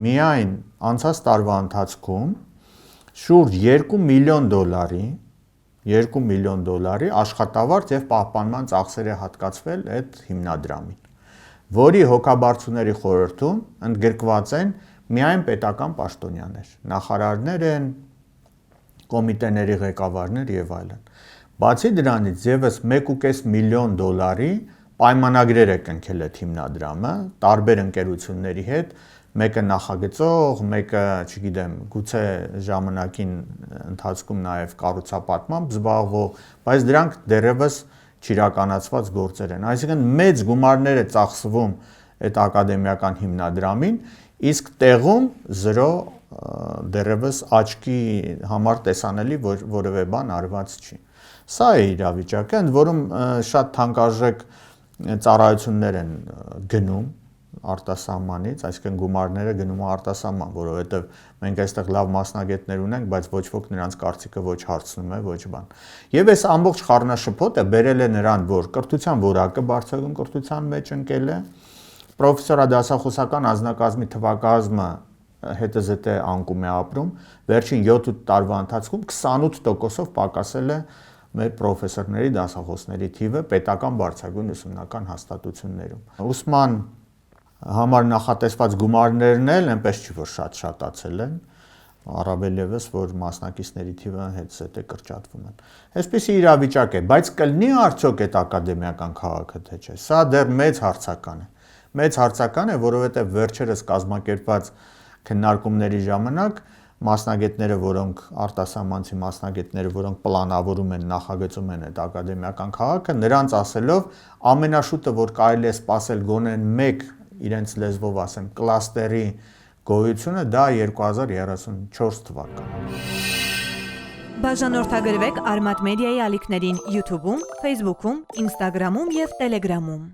Միայն անցած տարվա ընթացքում շուրջ $2 միլիոն 2 միլիոն դոլարի աշխատավարձ եւ պահպանման ծախսեր է հատկացվել այդ հիմնադրամին, որի հոգաբարձուների խորհրդում ընդգրկված են միայն պետական պաշտոնյաներ, նախարարներ են, կոմիտեների ղեկավարներ եւ այլն։ Բացի դրանից եւս $1.5 միլիոն պայմանագրեր է կնքել այդ հիմնադրամը տարբեր ընկերությունների հետ, մեկը նախագծող, մեկը, չգիտեմ, գուցե ժամանակին ընթացքում նաև կառուցապատմամբ զբաղվող, բայց դրանք դեռևս չիրականացված գործեր են։ Այսինքն մեծ գումարներ է ծախսվում այդ ակադեմիական հիմնադրամին, իսկ տեղում զրո դեռևս աչքի համար տեսանելի որևէ բան արված չի։ Սա է իրավիճակը, ընդ որում շատ թանկարժեք ծառայություններ են գնում արտասահմանից, այսինքն գումարները գնում է արտասահման, որովհետև մենք այստեղ լավ մասնագետներ ունենք, բայց ոչ ոք նրանց կարծիքը ոչ հարցնում է, ոչ բան։ Եվ այս ամբողջ խառնաշփոթը բերել է նրան, որ կրթության որակը բարձրագույն կրթության մեջ ընկել է, պրոֆեսորադասախոսական անձնակազմի թվակազմը հետզհետե անկում է ապրում, վերջին 7 տարվա ընթացքում 28%-ով պակասել է մեր պրոֆեսորների, դասախոսների թիվը պետական բարձրագույն ուսումնական հաստատություններում։ Ուսման համար նախատեսված գումարներն էլ այնպես չի որ շատացել են, առավել եւս որ մասնակիցների թիվը հետզհետե կրճատվում են։ Այսպիսի իրավիճակ է, բայց կլինի արդյոք այդ ակադեմիական քաղաքը թե չէ։ Սա դեռ մեծ հարցական է։ Մեծ հարցական է, որովհետեւ վերջերս կազմակերպված քննարկումների ժամանակ մասնագետները, որոնք արտասահմանցի մասնագետները, որոնք պլանավորում են, նախագծում են այդ ակադեմիական քաղաքը, նրանց ասելով ամենաշուտը, որ կարելի է սպասել գոնե մեկ իրենց լեզվով ասեմ, կլաստերի գոյությունը դա 2034 թվականն է։ Բաժանորդագրվեք Արմատ մեդիայի ալիքներին YouTube-ում, Facebook-ում, Instagram-ում եւ Telegram-ում։